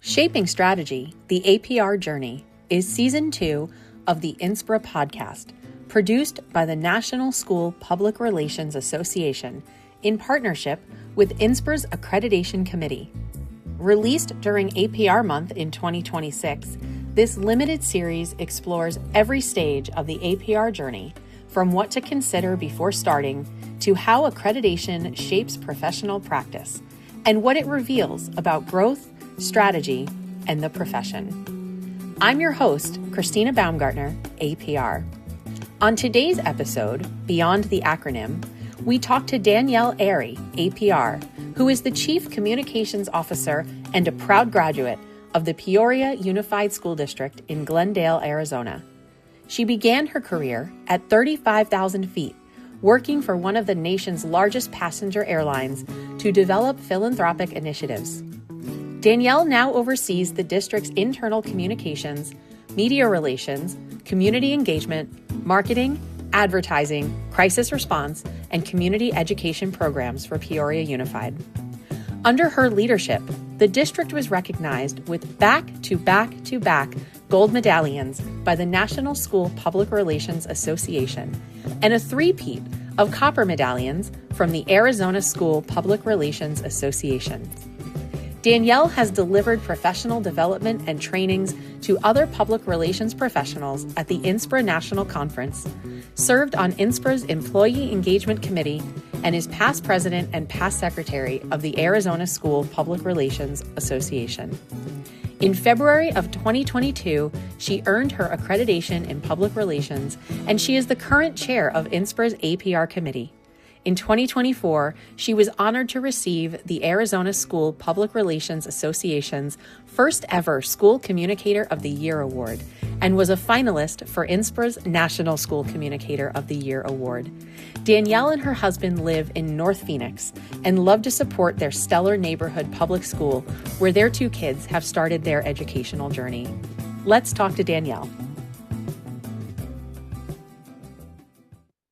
Shaping Strategy, the APR Journey, is Season 2 of the INSPRA podcast, produced by the National School Public Relations Association in partnership with INSPRA's Accreditation Committee. Released during APR Month in 2026, this limited series explores every stage of the APR journey, from what to consider before starting to how accreditation shapes professional practice, and what it reveals about growth, strategy, and the profession. I'm your host, Christina Baumgartner, APR. On today's episode, Beyond the Acronym, we talk to Danielle Airy, APR, who is the Chief Communications Officer and a proud graduate of the Peoria Unified School District in Glendale, Arizona. She began her career at 35,000 feet, working for one of the nation's largest passenger airlines to develop philanthropic initiatives. Danielle now oversees the district's internal communications, media relations, community engagement, marketing, advertising, crisis response, and community education programs for Peoria Unified. Under her leadership, the district was recognized with back-to-back-to-back gold medallions by the National School Public Relations Association and a three-peat of copper medallions from the Arizona School Public Relations Association. Danielle has delivered professional development and trainings to other public relations professionals at the INSPRA National Conference, served on INSPRA's Employee Engagement Committee, and is past president and past secretary of the Arizona School Public Relations Association. In February of 2022, she earned her accreditation in public relations, and she is the current chair of INSPRA's APR committee. In 2024, she was honored to receive the Arizona School Public Relations Association's first ever School Communicator of the Year Award and was a finalist for INSPRA's National School Communicator of the Year Award. Danielle and her husband live in North Phoenix and love to support their stellar neighborhood public school where their two kids have started their educational journey. Let's talk to Danielle.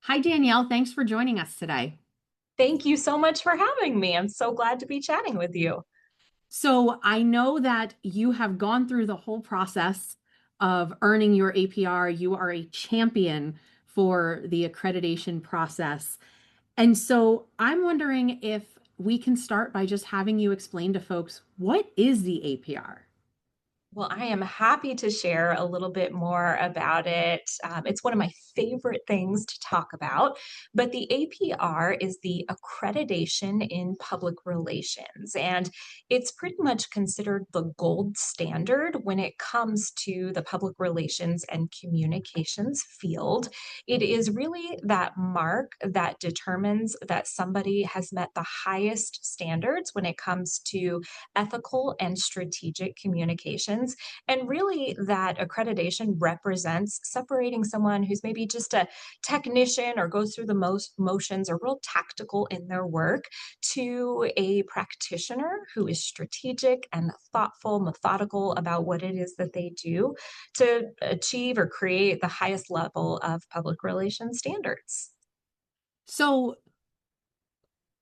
Hi, Danielle. Thanks for joining us today. Thank you so much for having me. I'm so glad to be chatting with you. So I know that you have gone through the whole process of earning your APR. You are a champion for the accreditation process. And so I'm wondering if we can start by just having you explain to folks, what is the APR? Well, I am happy to share a little bit more about it. It's one of my favorite things to talk about, but the APR is the Accreditation in Public Relations, and it's pretty much considered the gold standard when it comes to the public relations and communications field. It is really that mark that determines that somebody has met the highest standards when it comes to ethical and strategic communications. And really, that accreditation represents separating someone who's maybe just a technician or goes through the most motions or real tactical in their work to a practitioner who is strategic and thoughtful, methodical about what it is that they do to achieve or create the highest level of public relations standards. So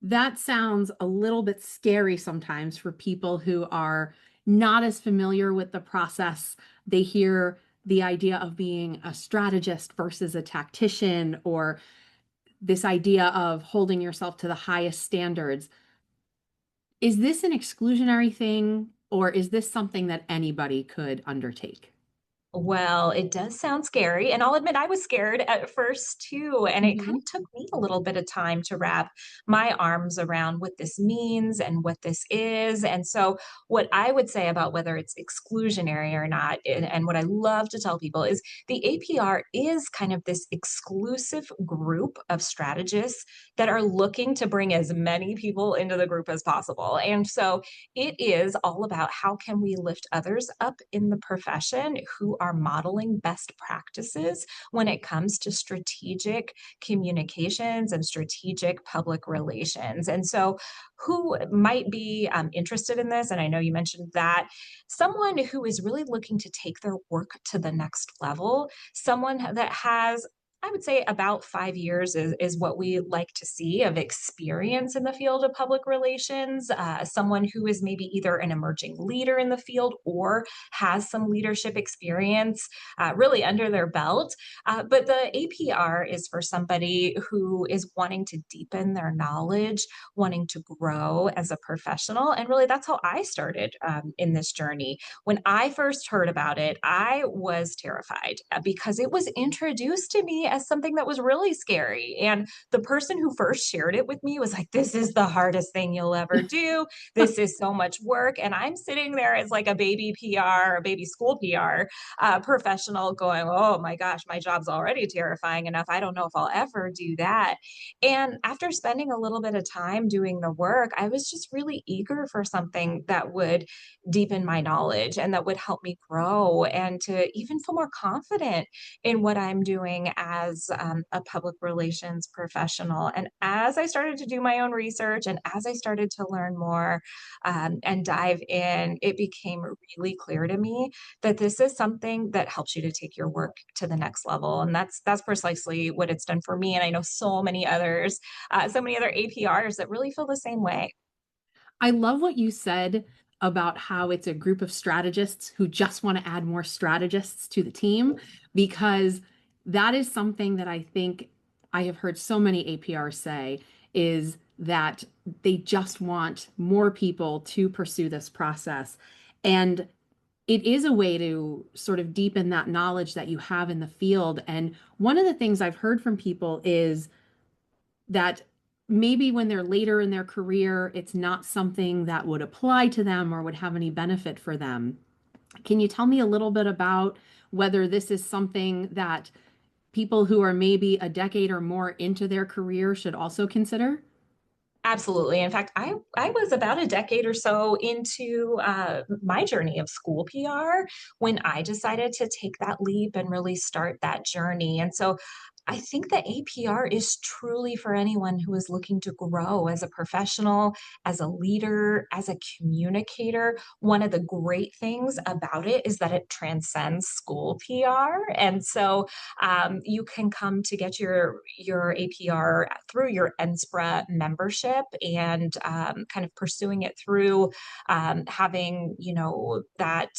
that sounds a little bit scary sometimes for people who are not as familiar with the process. They hear the idea of being a strategist versus a tactician, or this idea of holding yourself to the highest standards. Is this an exclusionary thing, or is this something that anybody could undertake? Well, it does sound scary, and I'll admit I was scared at first too, and it kind of took me a little bit of time to wrap my arms around what this means and what this is. And so, what I would say about whether it's exclusionary or not, and what I love to tell people is the APR is kind of this exclusive group of strategists that are looking to bring as many people into the group as possible. And so, it is all about how can we lift others up in the profession who are modeling best practices when it comes to strategic communications and strategic public relations. And so, who might be interested in this? And I know you mentioned that someone who is really looking to take their work to the next level, someone that has I would say about 5 years is what we like to see of experience in the field of public relations. Someone who is maybe either an emerging leader in the field or has some leadership experience really under their belt. But the APR is for somebody who is wanting to deepen their knowledge, wanting to grow as a professional. And really, that's how I started in this journey. When I first heard about it, I was terrified because it was introduced to me as something that was really scary. And the person who first shared it with me was like, "This is the hardest thing you'll ever do. This is so much work." And I'm sitting there as like a baby PR, a baby school PR professional going, "Oh my gosh, my job's already terrifying enough. I don't know if I'll ever do that." And after spending a little bit of time doing the work, I was just really eager for something that would deepen my knowledge and that would help me grow and to even feel more confident in what I'm doing as a public relations professional. And as I started to do my own research and as I started to learn more and dive in, it became really clear to me that this is something that helps you to take your work to the next level. And that's precisely what it's done for me. And I know so many other APRs that really feel the same way. I love what you said about how it's a group of strategists who just want to add more strategists to the team, because that is something that I think I have heard so many APRs say is that they just want more people to pursue this process. And it is a way to sort of deepen that knowledge that you have in the field. And one of the things I've heard from people is that maybe when they're later in their career, it's not something that would apply to them or would have any benefit for them. Can you tell me a little bit about whether this is something that people who are maybe a decade or more into their career should also consider? Absolutely. In fact, I was about a decade or so into my journey of school PR when I decided to take that leap and really start that journey. And so I think that APR is truly for anyone who is looking to grow as a professional, as a leader, as a communicator. One of the great things about it is that it transcends school PR. And so you can come to get your APR through your NSPRA membership and kind of pursuing it through having that.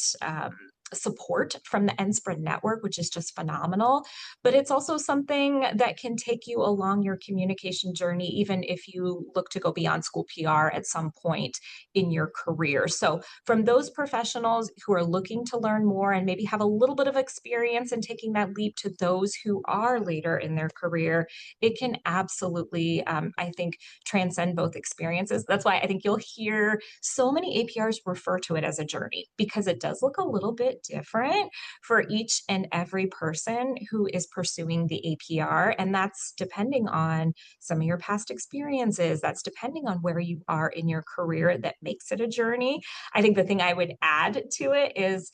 Support from the NSPRA network, which is just phenomenal. But it's also something that can take you along your communication journey, even if you look to go beyond school PR at some point in your career. So, from those professionals who are looking to learn more and maybe have a little bit of experience in taking that leap to those who are later in their career, it can absolutely, I think, transcend both experiences. That's why I think you'll hear so many APRs refer to it as a journey because it does look a little bit different for each and every person who is pursuing the APR. And that's depending on some of your past experiences. That's depending on where you are in your career that makes it a journey. I think the thing I would add to it is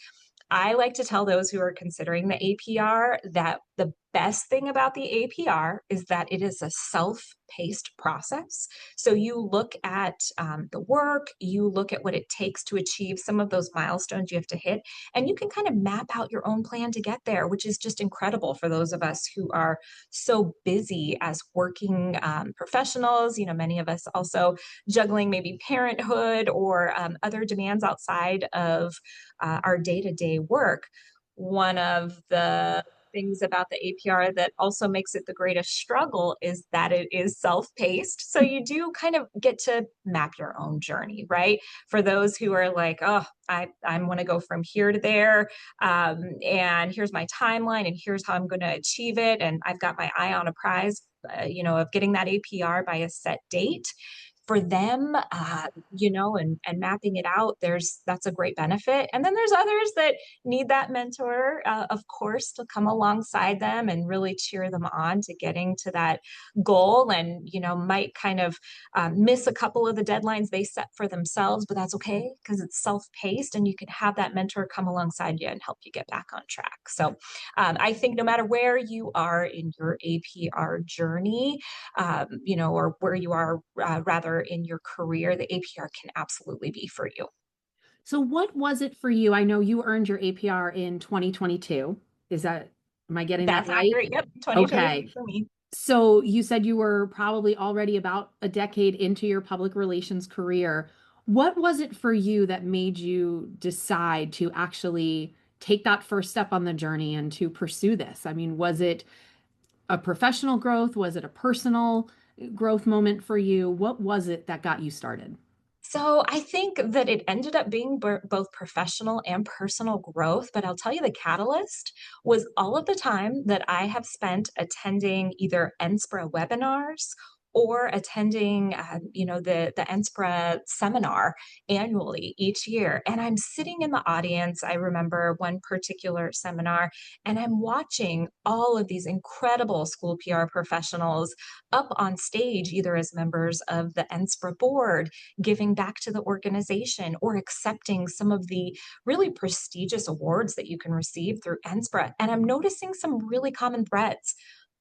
I like to tell those who are considering the APR that the best thing about the APR is that it is a self paced process. So you look at the work, you look at what it takes to achieve some of those milestones you have to hit, and you can kind of map out your own plan to get there, which is just incredible for those of us who are so busy as working professionals. Many of us also juggling maybe parenthood or other demands outside of our day to day work. One of the things about the APR that also makes it the greatest struggle is that it is self paced. So you do kind of get to map your own journey, right? For those who are like, oh, I want to go from here to there, and here's my timeline, and here's how I'm going to achieve it, and I've got my eye on a prize, of getting that APR by a set date for them, and mapping it out, that's a great benefit. And then there's others that need that mentor, of course, to come alongside them and really cheer them on to getting to that goal and, might kind of miss a couple of the deadlines they set for themselves, but that's okay because it's self-paced and you can have that mentor come alongside you and help you get back on track. So I think no matter where you are in your APR journey, or where you are rather in your career, the APR can absolutely be for you. So, what was it for you? I know you earned your APR in 2022. Is that Am I getting that That's right? accurate. Yep, 2023 Okay. for me. So you said you were probably already about a decade into your public relations career. What was it for you that made you decide to actually take that first step on the journey and to pursue this? I mean, was it a professional growth? Was it a personal growth moment for you? What was it that got you started? So I think that it ended up being both professional and personal growth, but I'll tell you the catalyst was all of the time that I have spent attending either NSPRA webinars or attending, the NSPRA seminar annually each year. And I'm sitting in the audience. I remember one particular seminar, and I'm watching all of these incredible school PR professionals up on stage, either as members of the NSPRA board, giving back to the organization, or accepting some of the really prestigious awards that you can receive through NSPRA. And I'm noticing some really common threads.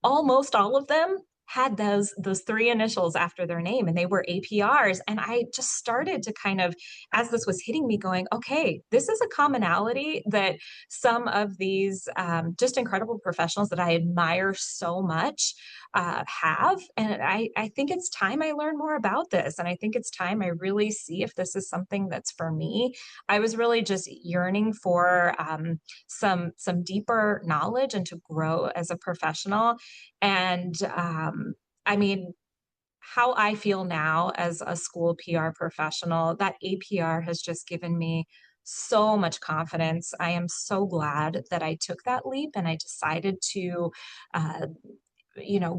Almost all of them had those three initials after their name, and they were APRs. And I just started to kind of, as this was hitting me, going, okay, this is a commonality that some of these just incredible professionals that I admire so much have. And I think it's time I learn more about this. And I think it's time I really see if this is something that's for me. I was really just yearning for some deeper knowledge and to grow as a professional. And I mean, how I feel now as a school PR professional, that APR has just given me so much confidence. I am so glad that I took that leap and I decided to uh,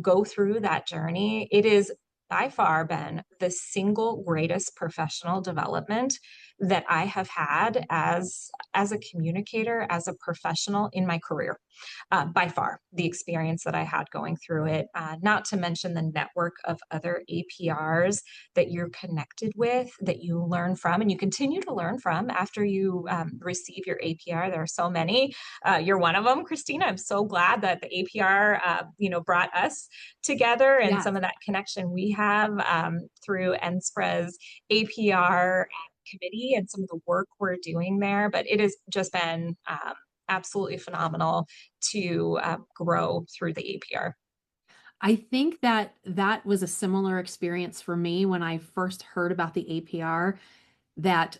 go through that journey. It is by far been the single greatest professional development that I have had as a communicator, as a professional in my career. By far, the experience that I had going through it, not to mention the network of other APRs that you're connected with, that you learn from, and you continue to learn from after you receive your APR. There are so many. You're one of them, Christina. I'm so glad that the APR, brought us together, and Yes. some of that connection we have through NSPRA's APR committee and some of the work we're doing there. But it has just been absolutely phenomenal to grow through the APR. I think that that was a similar experience for me when I first heard about the APR, that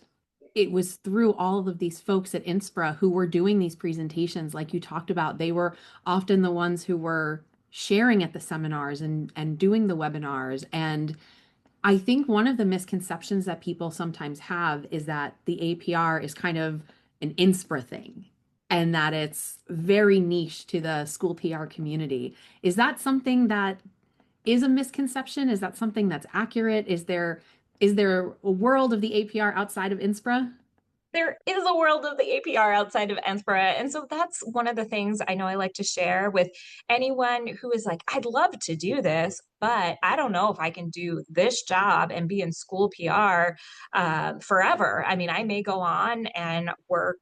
it was through all of these folks at Inspira who were doing these presentations, like you talked about. They were often the ones who were sharing at the seminars and doing the webinars. And I think one of the misconceptions that people sometimes have is that the APR is kind of an Inspira thing and that it's very niche to the school PR community. Is that something that is a misconception? Is that something that's accurate? Is there a world of the APR outside of Inspira? There is a world of the APR outside of Anspera. And so that's one of the things I know I like to share with anyone who is like, I'd love to do this, but I don't know if I can do this job and be in school PR forever. I mean, I may go on and work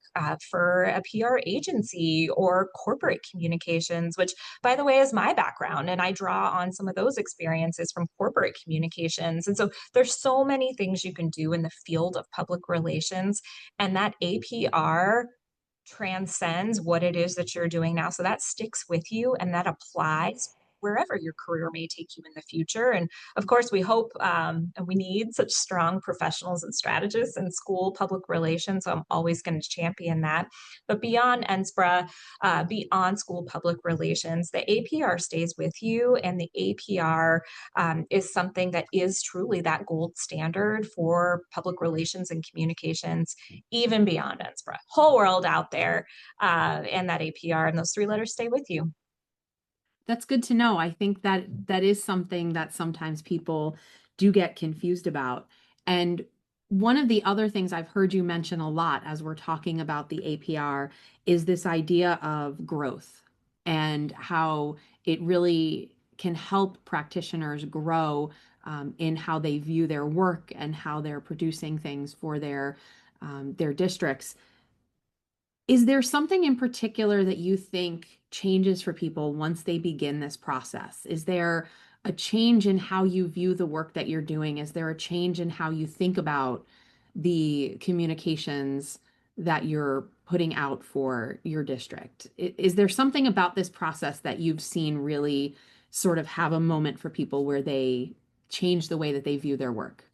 for a PR agency or corporate communications, which, by the way, is my background. And I draw on some of those experiences from corporate communications. And so there's so many things you can do in the field of public relations, and that APR transcends what it is that you're doing now. So that sticks with you and that applies wherever your career may take you in the future. And of course, we hope and we need such strong professionals and strategists in school public relations. So I'm always going to champion that. But beyond NSPRA, beyond school public relations, the APR stays with you, and the APR is something that is truly that gold standard for public relations and communications, even beyond NSPRA. Whole world out there, and that APR and those three letters stay with you. That's good to know. I think that that is something that sometimes people do get confused about. And one of the other things I've heard you mention a lot as we're talking about the APR is this idea of growth and how it really can help practitioners grow in how they view their work and how they're producing things for their districts. Is there something in particular that you think changes for people once they begin this process? Is there a change in how you view the work that you're doing? Is there a change in how you think about the communications that you're putting out for your district? Is there something about this process that you've seen really sort of have a moment for people where they change the way that they view their work?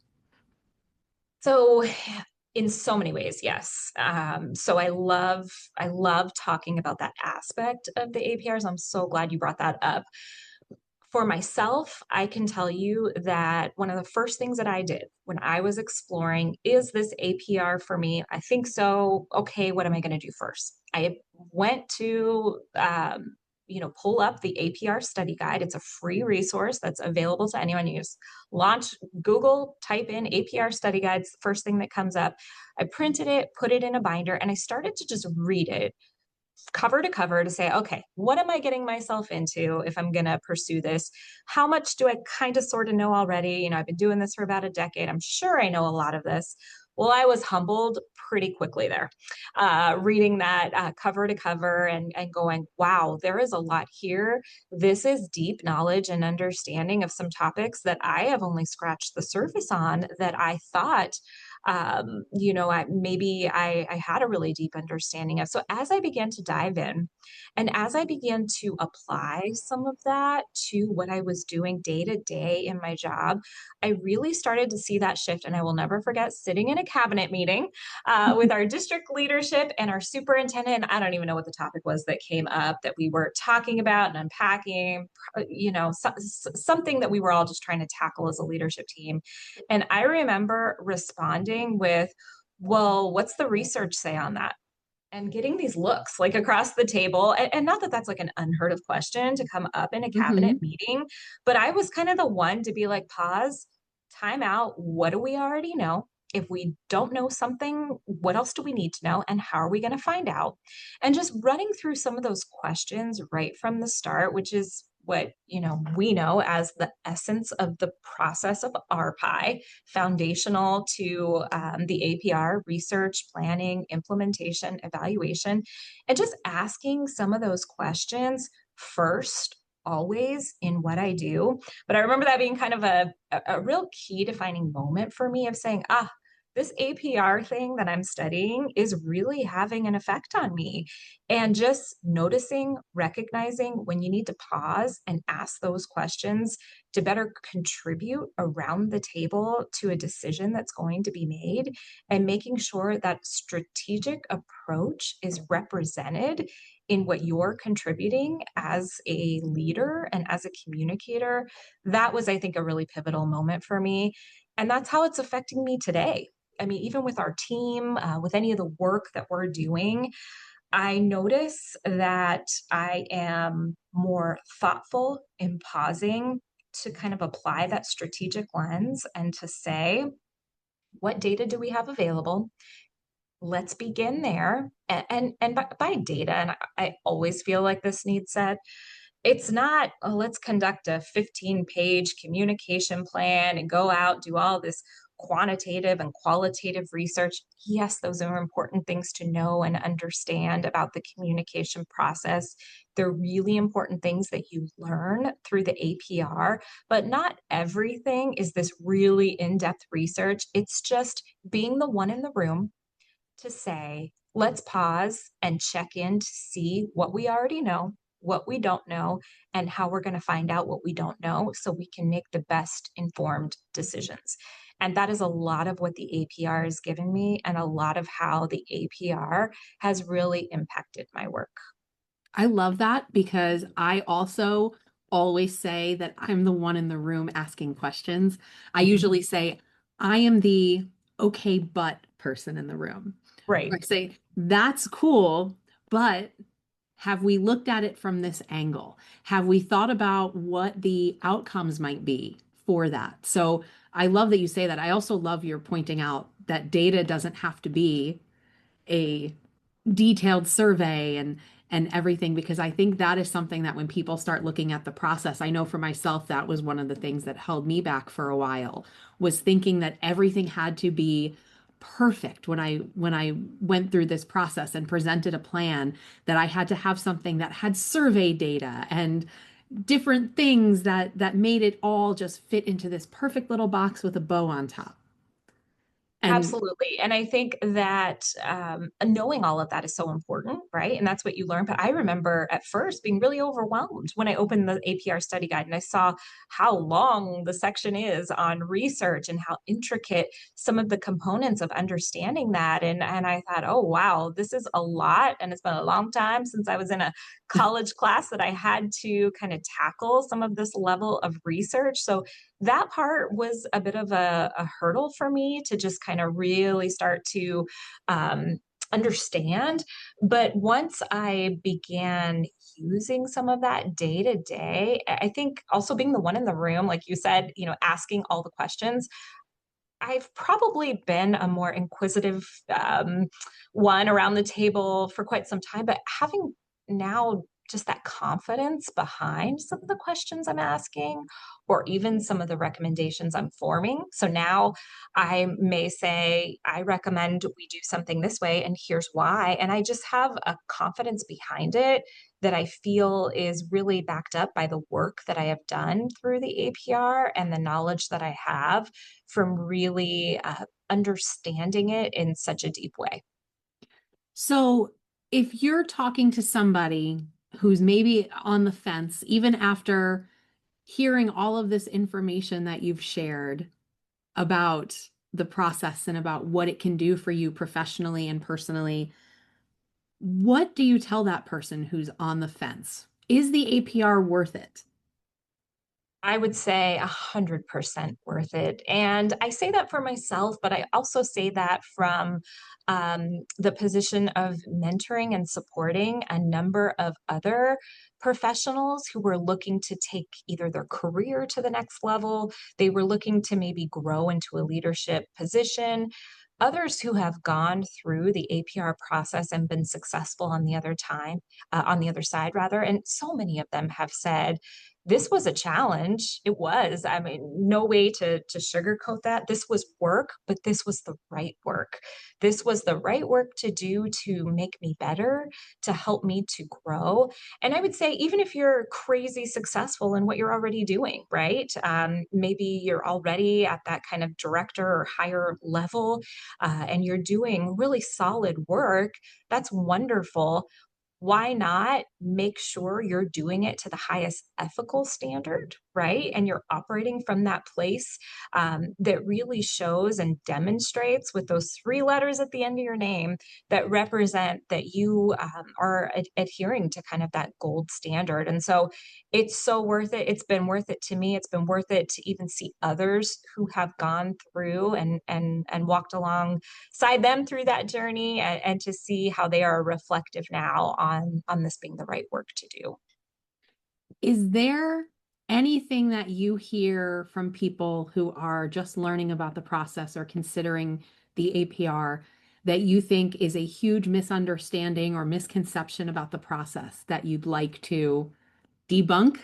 So in so many ways, yes. So I love talking about that aspect of the APRs. I'm so glad you brought that up. For myself, I can tell you that one of the first things that I did when I was exploring, is this APR for me? I think so. Okay, what am I going to do first? I went to pull up the APR study guide. It's a free resource that's available to anyone. You just launch Google, type in APR study guides, the first thing that comes up. I printed it, put it in a binder, and I started to just read it cover to cover to say, okay, what am I getting myself into if I'm going to pursue this? How much do I kind of sort of know already? I've been doing this for about a decade. I'm sure I know a lot of this. Well, I was humbled pretty quickly there, reading that cover to cover and going, wow, there is a lot here. This is deep knowledge and understanding of some topics that I have only scratched the surface on that I thought maybe I had a really deep understanding of. So as I began to dive in and as I began to apply some of that to what I was doing day to day in my job, I really started to see that shift. And I will never forget sitting in a cabinet meeting with our district leadership and our superintendent. I don't even know what the topic was that came up that we were talking about and unpacking, something that we were all just trying to tackle as a leadership team. And I remember responding with, well, what's the research say on that? And getting these looks like across the table. And not that that's like an unheard of question to come up in a cabinet Hmm. meeting, but I was kind of the one to be like, pause, time out. What do we already know? If we don't know something, what else do we need to know? And how are we going to find out? And just running through some of those questions right from the start, which is what we know as the essence of the process of RPI, foundational to the APR research, planning, implementation, evaluation, and just asking some of those questions first, always in what I do. But I remember that being kind of a real key defining moment for me of saying, this APR thing that I'm studying is really having an effect on me. And just noticing, recognizing when you need to pause and ask those questions to better contribute around the table to a decision that's going to be made, and making sure that strategic approach is represented in what you're contributing as a leader and as a communicator. That was, I think, a really pivotal moment for me. And that's how it's affecting me today. I mean, even with our team, with any of the work that we're doing, I notice that I am more thoughtful in pausing to kind of apply that strategic lens and to say, what data do we have available? Let's begin there. And by data, and I always feel like this needs said, it's not, oh, let's conduct a 15-page communication plan and go out, do all this quantitative and qualitative research. Yes, those are important things to know and understand about the communication process. They're really important things that you learn through the APR, but not everything is this really in-depth research. It's just being the one in the room to say, let's pause and check in to see what we already know, what we don't know, and how we're going to find out what we don't know so we can make the best informed decisions. And that is a lot of what the APR has given me, and a lot of how the APR has really impacted my work. I love that because I also always say that I'm the one in the room asking questions. I usually say, I am the okay, but person in the room. Or Right. I say, that's cool, but have we looked at it from this angle? Have we thought about what the outcomes might be for that? So I love that you say that. I also love your pointing out that data doesn't have to be a detailed survey and everything, because I think that is something that when people start looking at the process, I know for myself that was one of the things that held me back for a while, was thinking that everything had to be perfect when I went through this process and presented a plan, that I had to have something that had survey data and different things that made it all just fit into this perfect little box with a bow on top. And Absolutely. And I think that knowing all of that is so important, right? And that's what you learn. But I remember at first being really overwhelmed when I opened the APR study guide and I saw how long the section is on research and how intricate some of the components of understanding that. And I thought, oh, wow, this is a lot. And it's been a long time since I was in a college class that I had to kind of tackle some of this level of research. So that part was a bit of a hurdle for me to just kind of really start to understand. But once I began using some of that day to day, I think also being the one in the room, like you said, asking all the questions, I've probably been a more inquisitive one around the table for quite some time, but having now just that confidence behind some of the questions I'm asking, or even some of the recommendations I'm forming. So now I may say, I recommend we do something this way, and here's why. And I just have a confidence behind it that I feel is really backed up by the work that I have done through the APR and the knowledge that I have from really understanding it in such a deep way. so if you're talking to somebody who's maybe on the fence, even after hearing all of this information that you've shared about the process and about what it can do for you professionally and personally, what do you tell that person who's on the fence? Is the APR worth it? I would say 100% worth it. And I say that for myself, but I also say that from the position of mentoring and supporting a number of other professionals who were looking to take either their career to the next level, they were looking to maybe grow into a leadership position. Others who have gone through the APR process and been successful on the other side rather, and so many of them have said, this was a challenge. It was. I mean, no way to sugarcoat that. This was work, but this was the right work. This was the right work to do to make me better, to help me to grow. And I would say, even if you're crazy successful in what you're already doing, right? Maybe you're already at that kind of director or higher level, and you're doing really solid work. That's wonderful. Why not make sure you're doing it to the highest ethical standard, right? And you're operating from that place that really shows and demonstrates with those three letters at the end of your name that represent that you are adhering to kind of that gold standard. And so it's so worth it. It's been worth it to me. It's been worth it to even see others who have gone through and walked alongside them through that journey, and to see how they are reflective now on this being the right work to do. Is there anything that you hear from people who are just learning about the process or considering the APR that you think is a huge misunderstanding or misconception about the process that you'd like to debunk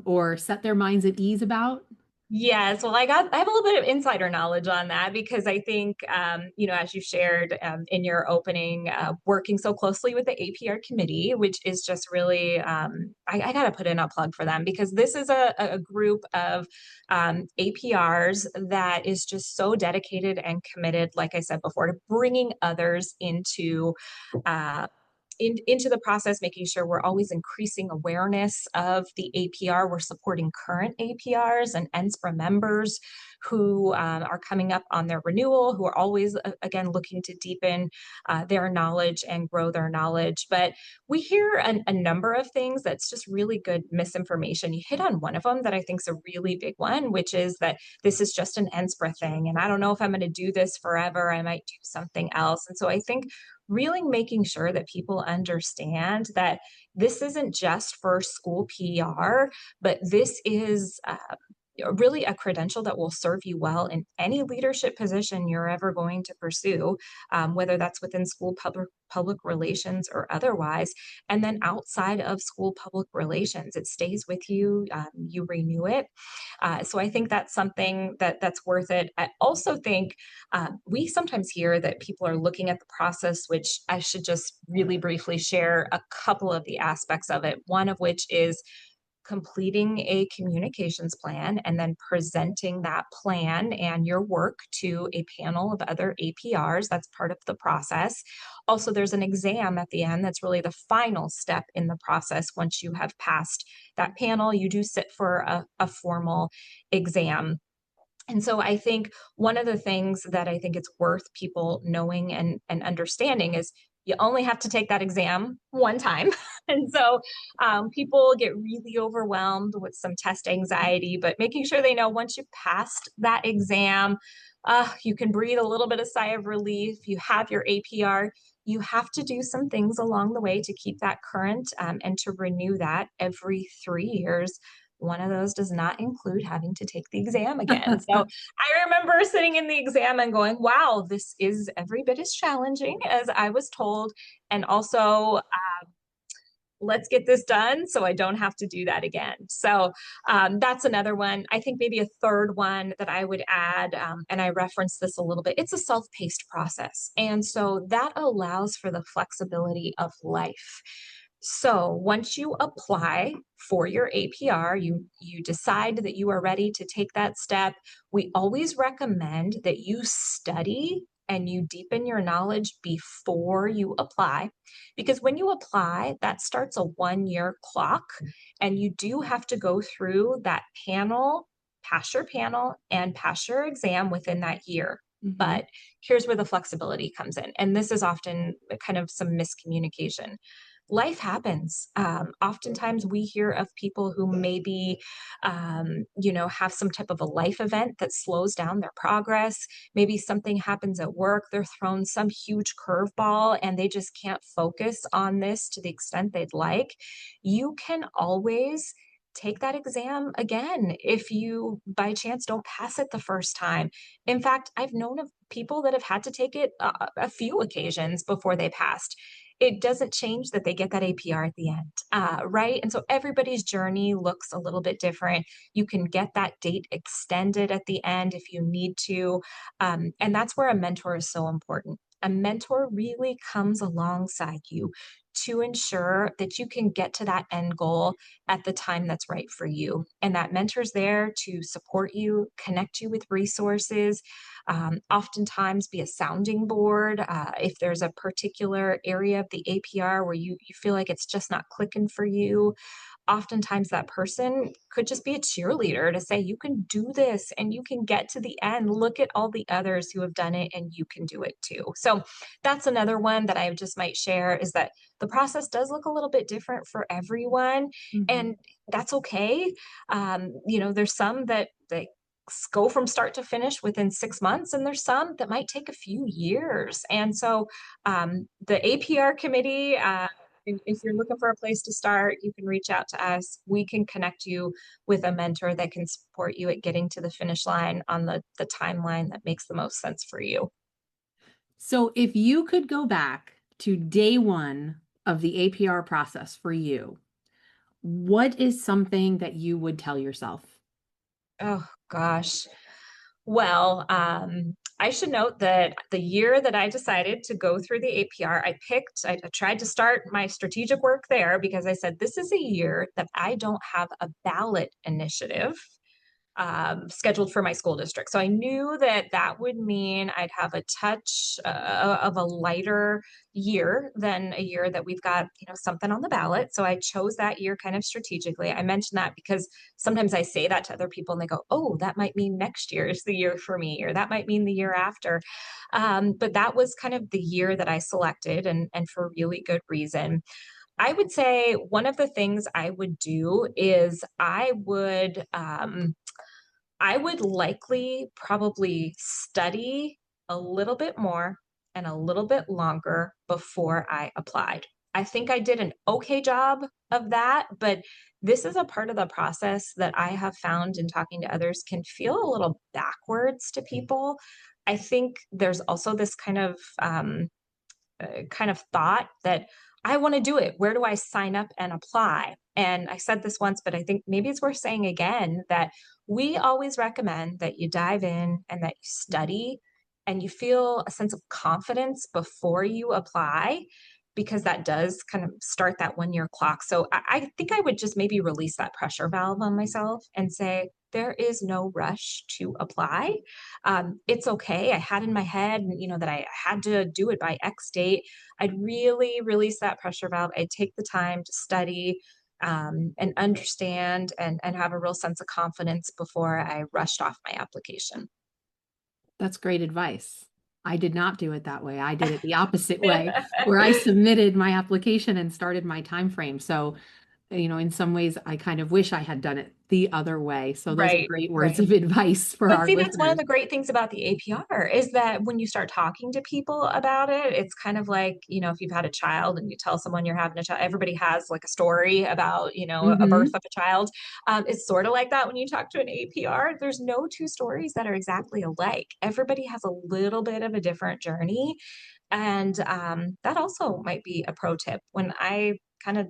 or set their minds at ease about? Yes, well, I have a little bit of insider knowledge on that because I think, as you shared in your opening, working so closely with the APR committee, which is just really, I got to put in a plug for them because this is a group of APRs that is just so dedicated and committed, like I said before, to bringing others uh, into the process, making sure we're always increasing awareness of the APR. We're supporting current APRs and NSPRA members who are coming up on their renewal, who are always, again, looking to deepen their knowledge and grow their knowledge. But we hear a number of things that's just really good misinformation. You hit on one of them that I think is a really big one, which is that this is just an NSPRA thing. And I don't know if I'm going to do this forever. I might do something else. And so I think really making sure that people understand that this isn't just for school PR, but this is really a credential that will serve you well in any leadership position you're ever going to pursue, whether that's within school public relations or otherwise. And then outside of school public relations, it stays with you. You renew it. So I think that's something that's worth it. I also think we sometimes hear that people are looking at the process, which I should just really briefly share a couple of the aspects of it. One of which is completing a communications plan and then presenting that plan and your work to a panel of other APRs. That's part of the process. Also, there's an exam at the end that's really the final step in the process. Once you have passed that panel, you do sit for a formal exam. And so I think one of the things that I think it's worth people knowing and understanding is you only have to take that exam one time. And so people get really overwhelmed with some test anxiety, but making sure they know once you've passed that exam, you can breathe a little bit of sigh of relief. You have your APR. You have to do some things along the way to keep that current and to renew that every 3 years. One of those does not include having to take the exam again. So I remember sitting in the exam and going, wow, this is every bit as challenging as I was told. And also, let's get this done so I don't have to do that again. So that's another one. I think maybe a third one that I would add, and I referenced this a little bit, it's a self-paced process. And so that allows for the flexibility of life. So once you apply for your APR, you decide that you are ready to take that step. We always recommend that you study and you deepen your knowledge before you apply. Because when you apply, that starts a 1 year clock, and you do have to go through that panel, pass your panel, and pass your exam within that year. Mhm. But here's where the flexibility comes in. And this is often kind of some miscommunication. Life happens. Oftentimes we hear of people who maybe, have some type of a life event that slows down their progress. Maybe something happens at work, they're thrown some huge curveball and they just can't focus on this to the extent they'd like. You can always take that exam again if you by chance don't pass it the first time. In fact, I've known of people that have had to take it a few occasions before they passed. It doesn't change that they get that APR at the end, right? And so everybody's journey looks a little bit different. You can get that date extended at the end if you need to. And that's where a mentor is so important. A mentor really comes alongside you to ensure that you can get to that end goal at the time that's right for you. And that mentor's there to support you, connect you with resources, oftentimes be a sounding board. If there's a particular area of the APR where you feel like it's just not clicking for you, oftentimes that person could just be a cheerleader to say, you can do this and you can get to the end. Look at all the others who have done it and you can do it too. So that's another one that I just might share is that the process does look a little bit different for everyone. Mhm. And that's okay. There's some that they go from start to finish within 6 months, and there's some that might take a few years. And so the APR committee, if you're looking for a place to start, you can reach out to us. We can connect you with a mentor that can support you at getting to the finish line on the timeline that makes the most sense for you. So, if you could go back to day one of the APR process for you, what is something that you would tell yourself? Oh, gosh. Well, I should note that the year that I decided to go through the APR, I tried to start my strategic work there because I said, this is a year that I don't have a ballot initiative scheduled for my school district. So I knew that that would mean I'd have a touch of a lighter year than a year that we've got, something on the ballot. So I chose that year kind of strategically. I mentioned that because sometimes I say that to other people and they go, oh, that might mean next year is the year for me, or that might mean the year after. But that was kind of the year that I selected and for really good reason. I would say one of the things I would do is I would likely probably study a little bit more and a little bit longer before I applied. I think I did an okay job of that, but this is a part of the process that I have found in talking to others can feel a little backwards to people. I think there's also this kind of thought that I want to do it. Where do I sign up and apply? And I said this once, but I think maybe it's worth saying again that we always recommend that you dive in and that you study and you feel a sense of confidence before you apply. because that does kind of start that 1 year clock. So I think I would just maybe release that pressure valve on myself and say, there is no rush to apply. It's okay. I had in my head, that I had to do it by X date. I'd really release that pressure valve. I'd take the time to study, and understand and have a real sense of confidence before I rushed off my application. That's great advice. I did not do it that way. I did it the opposite way, where I submitted my application and started my time frame. So, in some ways, I kind of wish I had done it the other way. So those are Right, great words right. of advice for But our see, that's one of listeners. the great things about the APR is that when you start talking to people about it, it's kind of like, if you've had a child and you tell someone you're having a child, everybody has like a story about, a birth Hmm. of a child. It's sort of like that when you talk to an APR. There's no two stories that are exactly alike. Everybody has a little bit of a different journey. And that also might be a pro tip. When I kind of,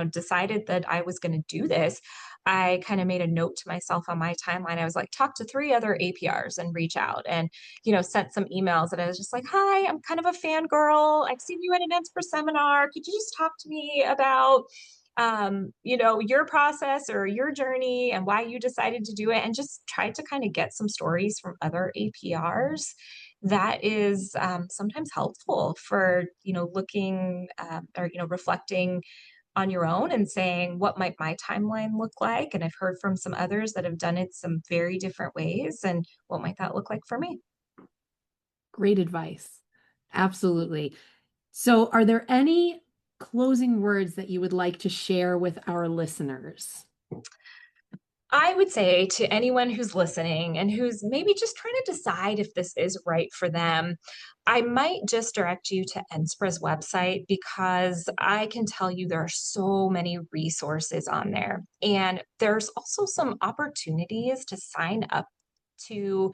decided that I was going to do this, I kind of made a note to myself on my timeline. I was like, talk to 3 other APRs and reach out and, sent some emails that I was just like, hi, I'm kind of a fangirl. I've seen you at an NSPRA seminar. Could you just talk to me about, your process or your journey and why you decided to do it, and just try to kind of get some stories from other APRs. That is sometimes helpful for, looking or, reflecting on your own and saying, what might my timeline look like? And I've heard from some others that have done it some very different ways. And what might that look like for me? Great advice. Absolutely. So, are there any closing words that you would like to share with our listeners? I would say to anyone who's listening and who's maybe just trying to decide if this is right for them, I might just direct you to NSPRA's website, because I can tell you there are so many resources on there. And there's also some opportunities to sign up to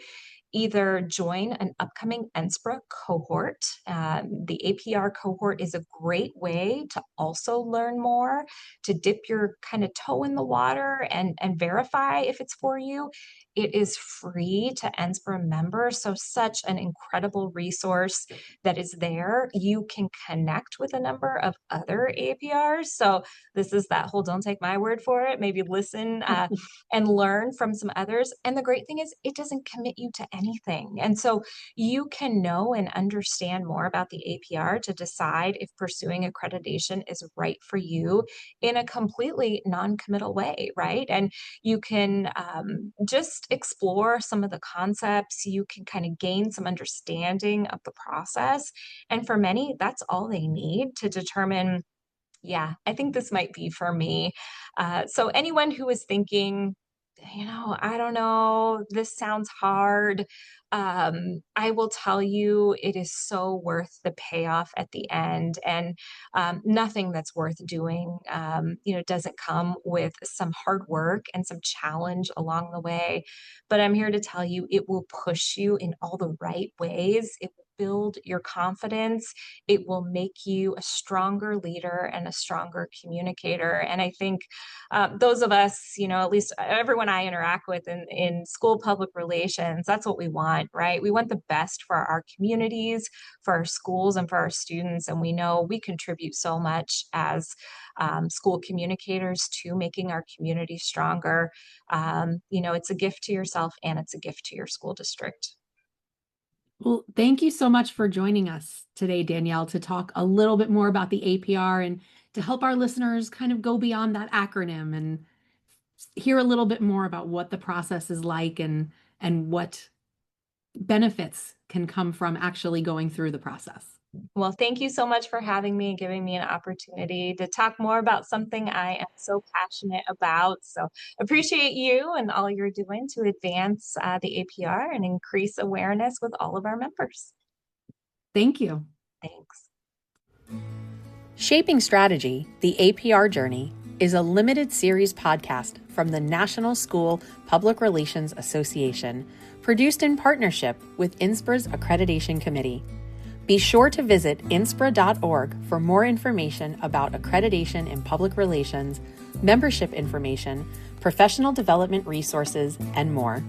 either join an upcoming NSPRA cohort. The APR cohort is a great way to also learn more, to dip your kind of toe in the water and verify if it's for you. It is free to NSPRA members, so such an incredible resource that is there. You can connect with a number of other APRs. So this is that whole don't take my word for it. Maybe listen and learn from some others. And the great thing is, it doesn't commit you to anything. And so you can know and understand more about the APR to decide if pursuing accreditation is right for you in a completely non committal way, right? And you can just explore some of the concepts. You can kind of gain some understanding of the process. And for many, that's all they need to determine, yeah, I think this might be for me. So anyone who is thinking, I don't know, this sounds hard. I will tell you, it is so worth the payoff at the end. And nothing that's worth doing, doesn't come with some hard work and some challenge along the way. But I'm here to tell you, it will push you in all the right ways. It will build your confidence. It will make you a stronger leader and a stronger communicator. And I think those of us, at least everyone I interact with in school public relations, that's what we want, right? We want the best for our communities, for our schools, and for our students. And we know we contribute so much as school communicators to making our community stronger. It's a gift to yourself and it's a gift to your school district. Well, thank you so much for joining us today, Danielle, to talk a little bit more about the APR and to help our listeners kind of go beyond that acronym and hear a little bit more about what the process is like and what benefits can come from actually going through the process. Well, thank you so much for having me and giving me an opportunity to talk more about something I am so passionate about. So appreciate you and all you're doing to advance the APR and increase awareness with all of our members. Thank you. Thanks. Shaping Strategy, the APR Journey, is a limited series podcast from the National School Public Relations Association, produced in partnership with NSPRA's Accreditation Committee. Be sure to visit inspra.org for more information about accreditation in public relations, membership information, professional development resources, and more.